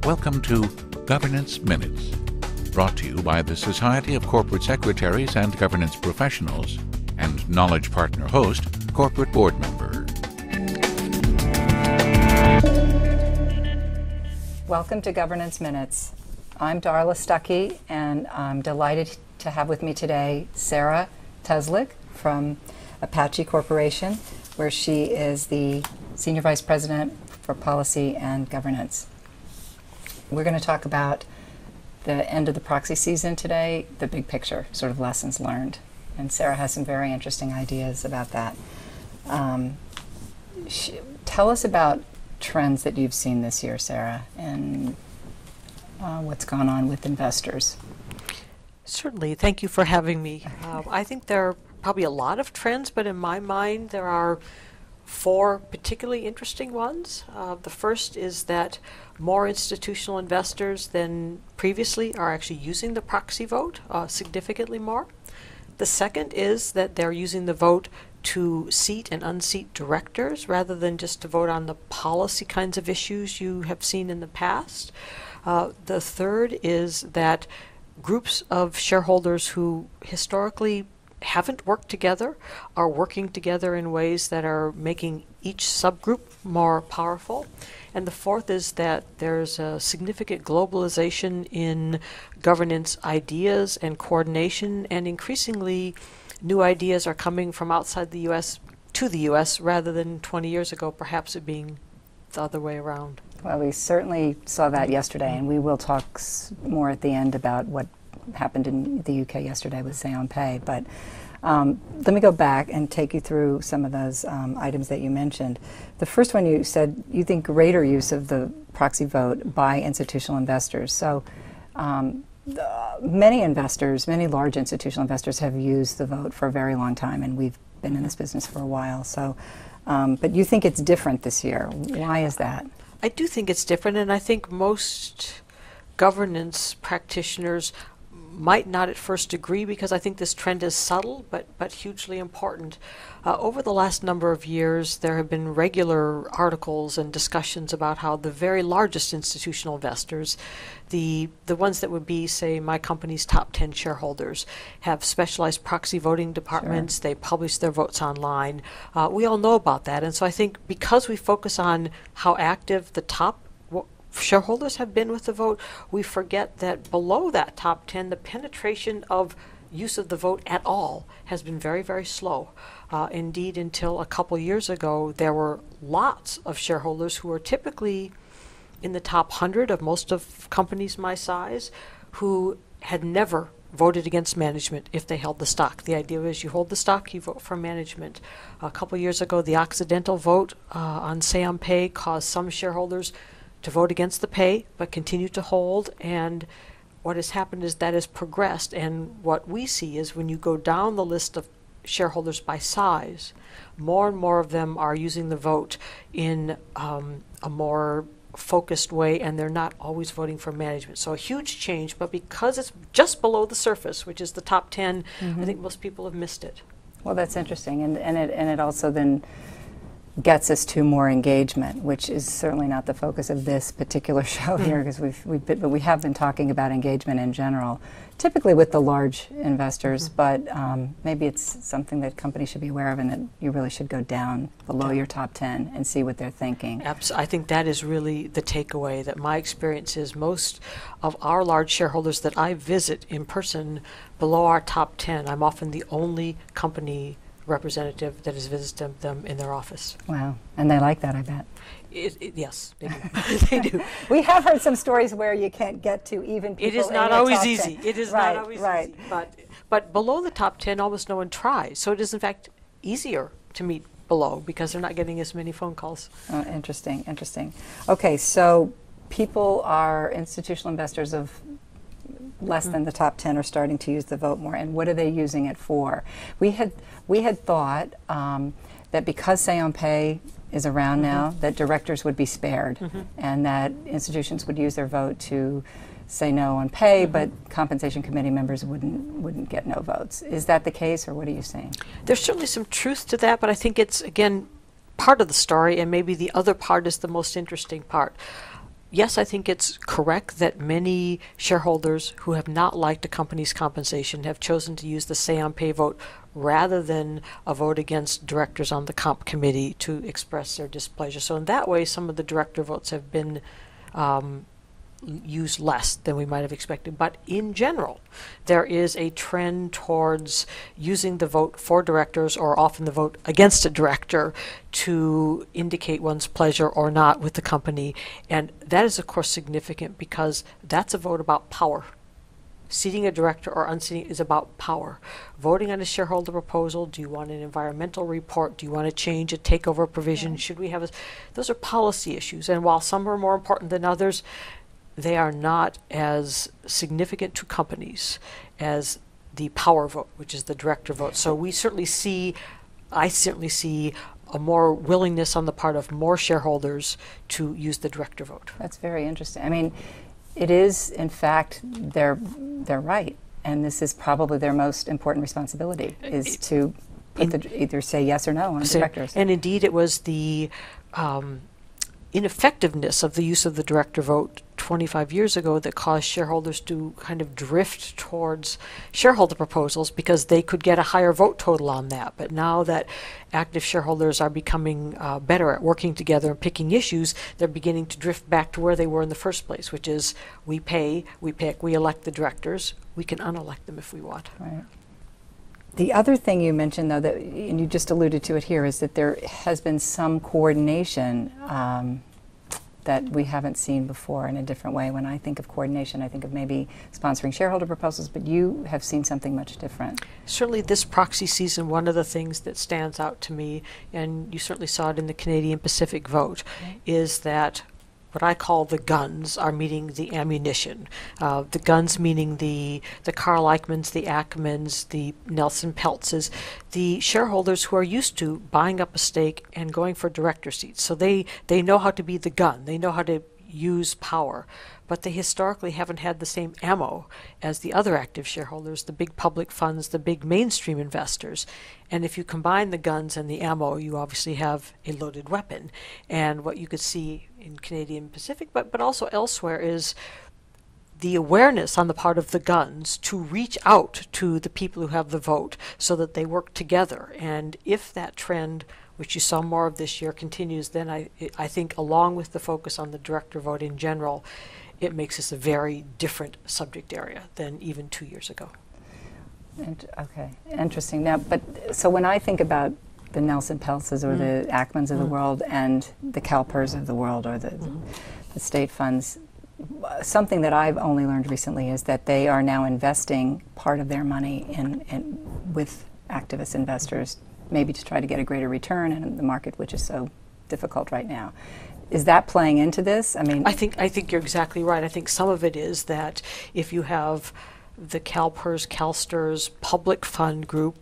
Welcome to Governance Minutes, brought to you by the Society of Corporate Secretaries and Governance Professionals, and Knowledge Partner host, Corporate Board Member. Welcome to Governance Minutes. I'm Darla Stuckey, and I'm delighted to have with me today Sarah Teslik from Apache Corporation, where she is the Senior Vice President for Policy and Governance. We're going to talk about the end of the proxy season today, the big picture, sort of lessons learned. And Sarah has some very interesting ideas about that. Tell us about trends that you've seen this year, Sarah, and what's gone on with investors. Certainly. Thank you for having me. I think there are probably a lot of trends, but in my mind there are four particularly interesting ones. The first is that more institutional investors than previously are actually using the proxy vote, significantly more. The second is that they're using the vote to seat and unseat directors rather than just to vote on the policy kinds of issues you have seen in the past. The third is that groups of shareholders who historically haven't worked together are working together in ways that are making each subgroup more powerful. And the fourth is that there's a significant globalization in governance ideas and coordination, and increasingly new ideas are coming from outside the U.S. to the U.S. rather than 20 years ago, perhaps it being the other way around. Well, we certainly saw that yesterday, and we will talk more at the end about what happened in the UK yesterday with Say on Pay. But let me go back and take you through some of those items that you mentioned. The first one, you said you think greater use of the proxy vote by institutional investors. So many investors, many large institutional investors have used the vote for a very long time, and we've been in this business for a while. So, but you think it's different this year. Why is that? I do think it's different, and I think most governance practitioners might not at first agree, because I think this trend is subtle but hugely important. Over the last number of years, there have been regular articles and discussions about how the very largest institutional investors, the ones that would be, say, my company's top 10 shareholders, have specialized proxy voting departments. Sure. They publish their votes online. We all know about that, and so I think because we focus on how active the top shareholders have been with the vote, we forget that below that top 10, the penetration of use of the vote at all has been very, very slow. Indeed, until a couple years ago, there were lots of shareholders who were typically in the top 100 of most of companies my size who had never voted against management if they held the stock. The idea is you hold the stock, you vote for management. A couple years ago, the accidental vote on Say on Pay caused some shareholders to vote against the pay, but continue to hold. And what has happened is that has progressed. And what we see is when you go down the list of shareholders by size, more and more of them are using the vote in a more focused way, and they're not always voting for management. So a huge change, but because it's just below the surface, which is the top 10, I think most people have missed it. Well, that's interesting. And it also then gets us to more engagement, which is certainly not the focus of this particular show here, because we have been talking about engagement in general, typically with the large investors, but maybe it's something that companies should be aware of, and that you really should go down below your top 10 and see what they're thinking. I think that is really the takeaway, that my experience is most of our large shareholders that I visit in person below our top 10, I'm often the only company representative that has visited them in their office. Wow. And they like that, I bet. Yes, they do. They do. We have heard some stories where you can't get to even people. It is not always easy. It is not always easy. But below the top 10, almost no one tries. So it is, in fact, easier to meet below because they're not getting as many phone calls. Interesting, interesting. Okay, so institutional investors of less than the top 10 are starting to use the vote more. And what are they using it for? We had thought that because Say on Pay is around now, that directors would be spared, and that institutions would use their vote to say no on pay, but compensation committee members wouldn't get no votes. Is that the case, or what are you saying? There's certainly some truth to that, but I think it's, again, part of the story, and maybe the other part is the most interesting part. yes, I think it's correct that many shareholders who have not liked a company's compensation have chosen to use the say on pay vote rather than a vote against directors on the comp committee to express their displeasure. So in that way, some of the director votes have been used less than we might have expected. But in general, there is a trend towards using the vote for directors, or often the vote against a director, to indicate one's pleasure or not with the company. And that is, of course, significant because that's a vote about power. Seating a director or unseating is about power. Voting on a shareholder proposal, do you want an environmental report? Do you want to change a takeover provision? Should we have a... Those are policy issues. And while some are more important than others, they are not as significant to companies as the power vote, which is the director vote. So we certainly see, I certainly see a more willingness on the part of more shareholders to use the director vote. That's very interesting. I mean, it is, in fact, they're right. And this is probably their most important responsibility, is to put either say yes or no on directors. And indeed, it was the ineffectiveness of the use of the director vote 25 years ago that caused shareholders to kind of drift towards shareholder proposals because they could get a higher vote total on that. But now that active shareholders are becoming better at working together and picking issues, they're beginning to drift back to where they were in the first place, which is we pay, we pick, we elect the directors. We can unelect them if we want. Right. The other thing you mentioned, though, that, and you just alluded to it here, is that there has been some coordination that we haven't seen before in a different way. When I think of coordination, I think of maybe sponsoring shareholder proposals, but you have seen something much different. Certainly this proxy season, one of the things that stands out to me, and you certainly saw it in the Canadian Pacific vote, is that what I call the guns are meeting the ammunition. The guns meaning the Carl Eichmanns, the Ackmans, the Nelson Peltzes, the shareholders who are used to buying up a stake and going for director seats. So they know how to be the gun. They know how to use power. But they historically haven't had the same ammo as the other active shareholders, the big public funds, the big mainstream investors. And if you combine the guns and the ammo, you obviously have a loaded weapon. And what you could see in Canadian Pacific, but also elsewhere, is the awareness on the part of the guns to reach out to the people who have the vote so that they work together. And if that trend, which you saw more of this year, continues, then I think along with the focus on the director vote in general, it makes this a very different subject area than even 2 years ago. Okay, interesting. Now, but so when I think about the Nelson Peltzes or the Ackmans of the world and the CalPERS of the world, or the state funds, something that I've only learned recently is that they are now investing part of their money with activist investors, maybe to try to get a greater return in the market, which is so difficult right now. Is that playing into this? I mean, I think you're exactly right. I think some of it is that if you have the CalPERS, CalSTRS public fund group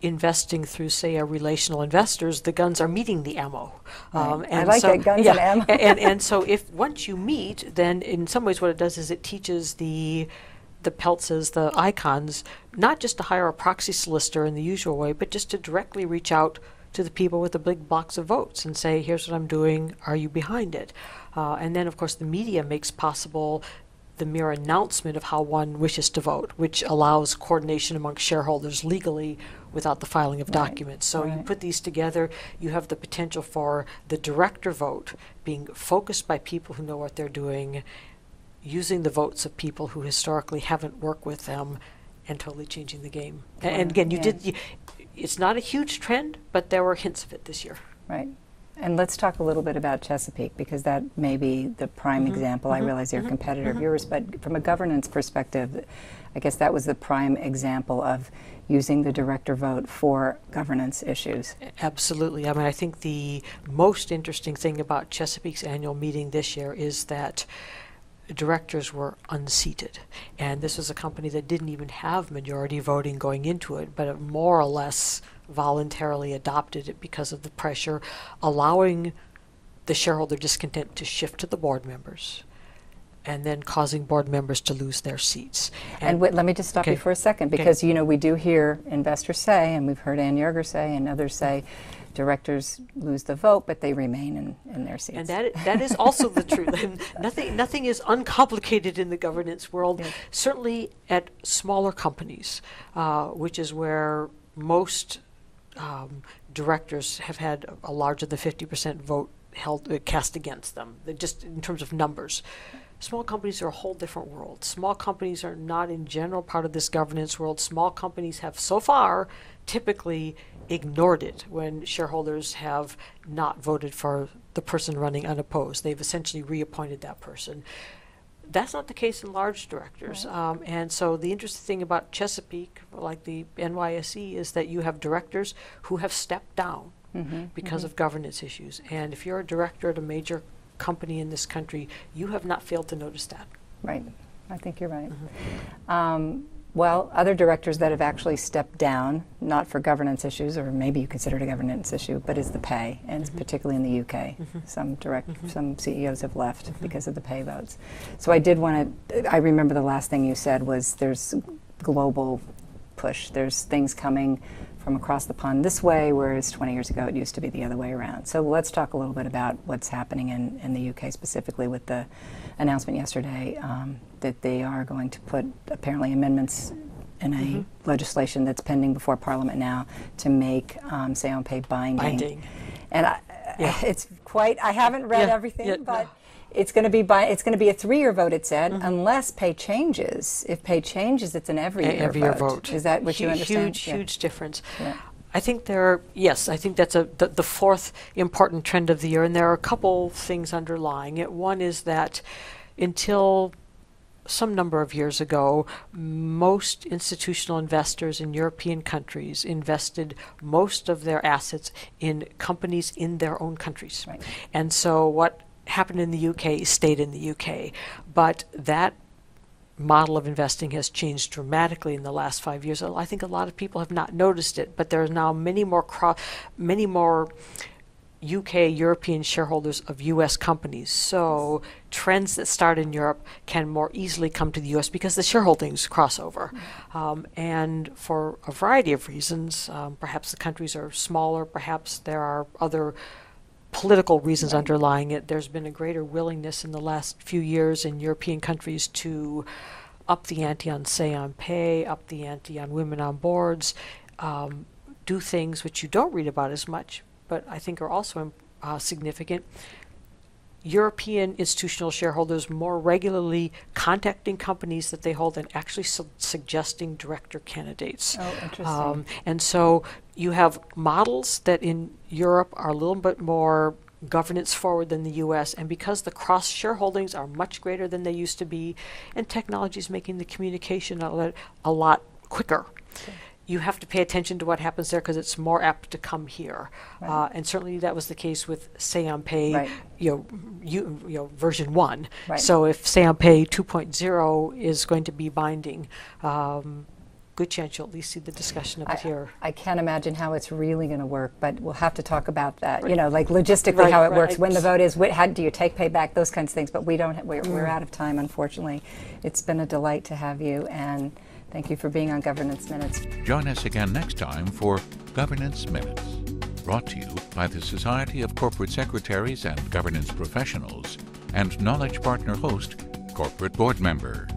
investing through, say, a relational investors, the guns are meeting the ammo. And I like that, guns and ammo. and so if once you meet, then in some ways what it does is it teaches the Peltzes, the icons, not just to hire a proxy solicitor in the usual way, but just to directly reach out to the people with the big blocks of votes and say, here's what I'm doing, are you behind it? And then, of course, the media makes possible the mere announcement of how one wishes to vote, which allows coordination among shareholders legally without the filing of documents. So you put these together, you have the potential for the director vote being focused by people who know what they're doing, using the votes of people who historically haven't worked with them, and totally changing the game. And again, it's not a huge trend, but there were hints of it this year. Right. And let's talk a little bit about Chesapeake, because that may be the prime example. I realize they're a competitor of yours, but from a governance perspective, I guess that was the prime example of using the director vote for governance issues. Absolutely. I mean, I think the most interesting thing about Chesapeake's annual meeting this year is that directors were unseated. And this was a company that didn't even have majority voting going into it, but it more or less voluntarily adopted it because of the pressure, allowing the shareholder discontent to shift to the board members, and then causing board members to lose their seats. And let me just stop you for a second, because you know, we do hear investors say, and we've heard Ann Yerger say and others say, Directors lose the vote, but they remain in their seats. And that is also the truth. And nothing is uncomplicated in the governance world. Yeah. Certainly at smaller companies, which is where most directors have had a larger than 50% vote cast against them, just in terms of numbers. Small companies are a whole different world. Small companies are not in general part of this governance world. Small companies have so far typically ignored it when shareholders have not voted for the person running unopposed. They've essentially reappointed that person. That's not the case in large directors. Right. And so the interesting thing about Chesapeake, like the NYSE, is that you have directors who have stepped down because of governance issues. And if you're a director at a major company in this country, you have not failed to notice that. Right. I think you're right. Well, other directors that have actually stepped down, not for governance issues, or maybe you consider it a governance issue, but is the pay, and particularly in the UK. Some CEOs have left because of the pay votes. So I did want to, I remember the last thing you said was there's global push. There's things coming from across the pond this way, whereas 20 years ago it used to be the other way around. So let's talk a little bit about what's happening in the UK, specifically with the announcement yesterday that they are going to put apparently amendments in a legislation that's pending before Parliament now to make say on pay binding. And it's quite, I haven't read everything, but it's going to be it's going to be a 3-year vote, it said, unless pay changes. If pay changes, it's an every year vote. Is that what you understand? Huge difference. Yeah. I think I think that's the fourth important trend of the year, and there are a couple things underlying it. One is that until some number of years ago, most institutional investors in European countries invested most of their assets in companies in their own countries. Right. And so what happened in the UK stayed in the UK. But that model of investing has changed dramatically in the last 5 years. I think a lot of people have not noticed it, but there are now many more UK European shareholders of US companies. So trends that start in Europe can more easily come to the US because the shareholdings cross over. And for a variety of reasons, perhaps the countries are smaller, perhaps there are other political reasons underlying it. There's been a greater willingness in the last few years in European countries to up the ante on say on pay, up the ante on women on boards, do things which you don't read about as much, but I think are also significant. European institutional shareholders more regularly contacting companies that they hold and actually suggesting director candidates. Oh, interesting. And so you have models that in Europe are a little bit more governance forward than the US, and because the cross shareholdings are much greater than they used to be, and technology is making the communication a lot quicker. Okay. You have to pay attention to what happens there because it's more apt to come here, and certainly that was the case with Say on Pay, version 1. Right. So if Say on Pay 2.0 is going to be binding, good chance you'll at least see the discussion of it here. I can't imagine how it's really going to work, but we'll have to talk about that. You know, like logistically how it works, when the vote is, how do you take pay back, those kinds of things. But we don't. We're out of time, unfortunately. It's been a delight to have you, and thank you for being on Governance Minutes. Join us again next time for Governance Minutes, brought to you by the Society of Corporate Secretaries and Governance Professionals and Knowledge Partner host, Corporate Board Member.